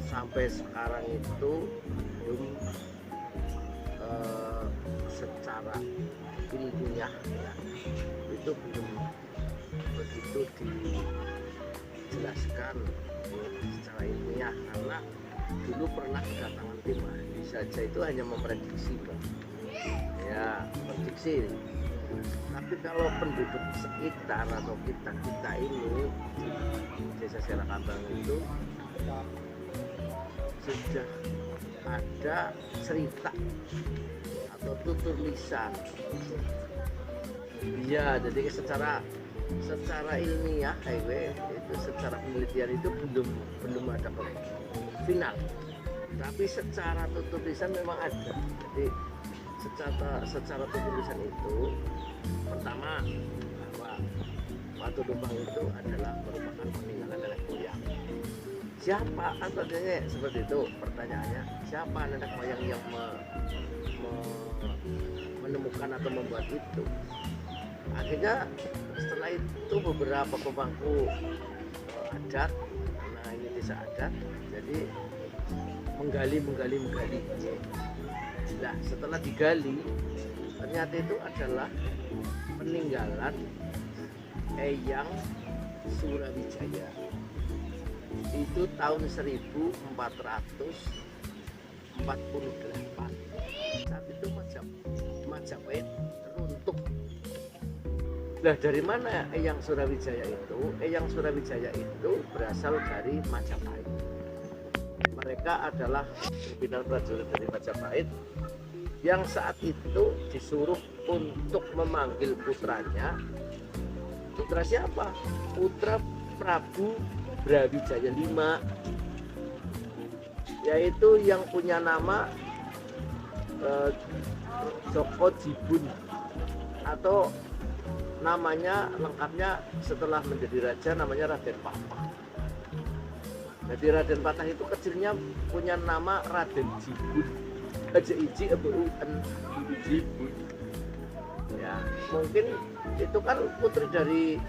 sampai sekarang itu belum secara ilmiah ya, itu belum begitu dijelaskan secara ilmiah, karena dulu pernah kedatangan tim ahli saja itu hanya memprediksi Bang. Ya prediksi, tapi kalau penduduk sekitar atau kita ini di desa Selakabang itu sudah ada cerita atau tutur lisan. Iya, jadi secara ilmiah itu secara penelitian itu belum ada final, tapi secara tutur lisan memang ada. Jadi secara tutur lisan itu, pertama bahwa Watu Dumpang itu adalah merupakan peninggalan nenek moyang. Siapa, kan pertanyaannya seperti itu, pertanyaannya siapa nenek moyang yang menemukan atau membuat itu. Akhirnya setelah itu beberapa pemangku adat, nah ini desa adat, jadi menggali. Nah setelah digali, ternyata itu adalah peninggalan Eyang Surawijaya. Itu tahun 1448. Saat itu Majapahit runtuh. Nah dari mana Eyang Surawijaya itu? Eyang Surawijaya itu berasal dari Majapahit. Mereka adalah pimpinan prajurit dari Majapahit yang saat itu disuruh untuk memanggil putranya. Putra siapa? Putra Prabu Brawijaya V, yaitu yang punya nama Joko Jibun, atau namanya lengkapnya setelah menjadi raja namanya Raden Patah. Jadi Raden Patah itu kecilnya punya nama Raden Jibun, Jibun. Ya, mungkin itu kan putri dari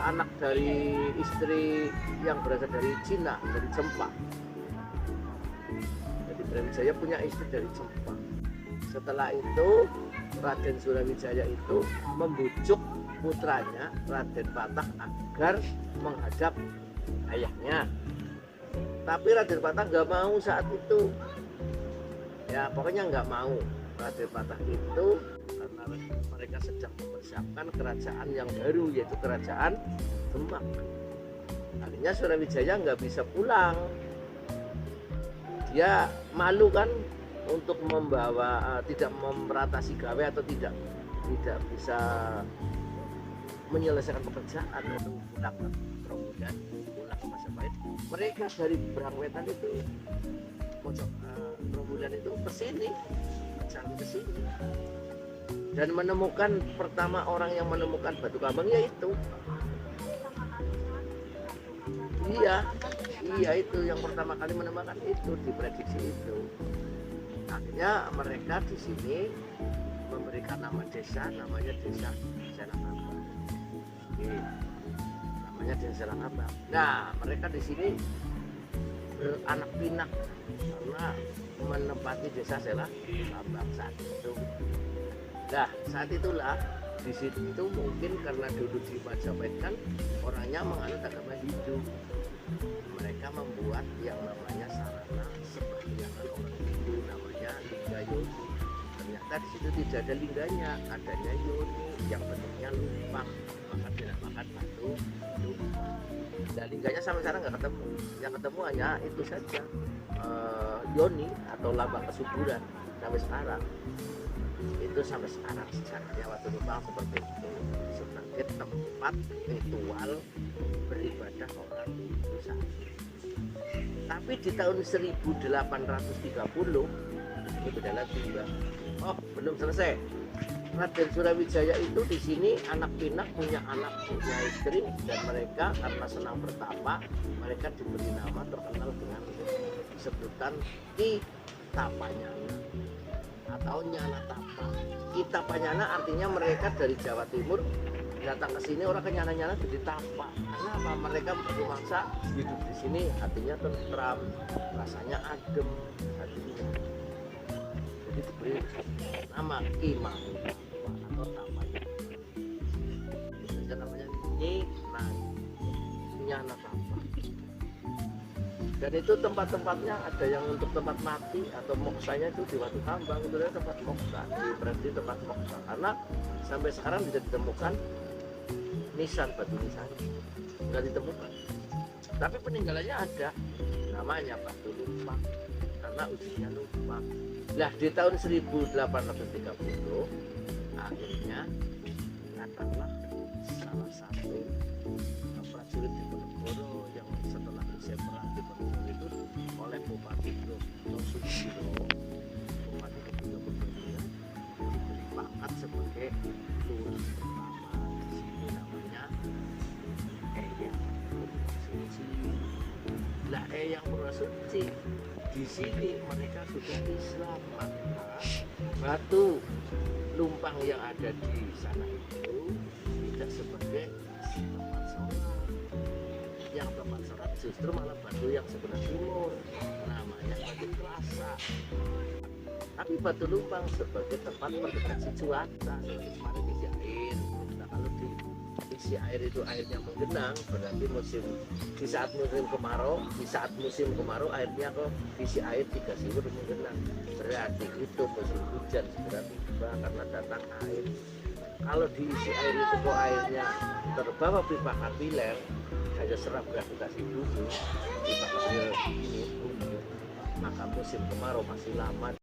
anak dari istri yang berasal dari Cina, dari Jepang. Jadi Brawijaya punya istri dari Jepang. Setelah itu Raden Surawijaya itu membujuk putranya Raden Patah agar menghadap ayahnya. Tapi Raden Patah nggak mau saat itu. Ya pokoknya nggak mau. Raden Patah itu karena mereka sedang mempersiapkan kerajaan yang baru, yaitu kerajaan Demak. Akhirnya Surawijaya nggak bisa pulang. Dia malu kan untuk membawa tidak memeratasi gawe atau tidak bisa menyelesaikan pekerjaan untuk pulang ke Majapahit. Mereka dari Brangwetan itu pojok Trombulan itu kesini, dan menemukan pertama orang yang menemukan batu kambang yaitu iya itu yang pertama kali menemukan itu, diprediksi itu. Akhirnya mereka di sini memberikan nama desa, namanya Desa Selakabang. Namanya Desa Selakabang. Nah mereka di sini beranak pinak karena menempati Desa Selakabang saat itu. Nah saat itulah di situ mungkin karena dulu di Majapahit kan orangnya menganut agama Hindu, mereka membuat yang namanya sarana sembahyang orang Hindu namanya Lingga Yoni. Ternyata di situ tidak ada lingganya, adanya Yoni yang bentuknya lumpang, maka dinamakan batu lumpang. Dan lingganya sampai sekarang nggak ketemu, yang ketemu hanya itu saja, Yoni atau lambang kesuburan sampai sekarang. Itu sampai sekarang sejarahnya Watu Dumpang seperti itu, sebagai tempat ritual beribadah orang Hindu saat itu. Tapi di tahun 1830 ini beda lagi ya. Oh belum selesai. Raden Surawijaya itu di sini anak pinak, punya istri, dan mereka karena senang bertapa, mereka diberi nama terkenal dengan sebutan Ki Tapanyana atau Nyana Tapa. Ki Tapanyana artinya mereka dari Jawa Timur datang ke sini orang kenyana-nyana jadi tampak. Karena apa? Mereka bermangsa hidup di sini hatinya tentram, rasanya adem hatinya. Jadi diberi nama Imam atau Tamaya. Itu namanya Nyana Tapa. Dan itu tempat-tempatnya ada yang untuk tempat mati atau moksanya itu di Watu Tambang, itu adalah tempat moksa, berarti tempat moksa. Karena sampai sekarang tidak ditemukan nisan, batu nisan nggak ditemukan, tapi peninggalannya ada, namanya Batu Lumpang karena usianya lumpang. Nah di tahun 1830 akhirnya datanglah salah satu prajurit Diponegoro yang setelah usia perang Diponegoro itu oleh Bupati Susilo, Bupati Diponegoro diberi pangkat sebagai lurah pertama di sini, namanya Eyang Purwasuci. Lah Eyang Purwasuci di sini mereka sudah Islam, maka batu lumpang yang ada di sana itu tidak sebagai tempat sholat. Yang tempat sholat justru malah batu yang sebelah timur, namanya Batu Kelasa. Tapi batu lumpang sebagai tempat mendekati cuaca, kemarin isi air. Nah kalau diisi air itu airnya menggenang, berarti di saat musim kemarau airnya kok isi air tiga siwur menggenang, berarti itu musim hujan segera tiba karena datang air. Kalau diisi air itu kok airnya terbawa pipa kapiler, hanya serap gravitasi bumi, pipa kapiler ini bumi, maka musim kemarau masih lama.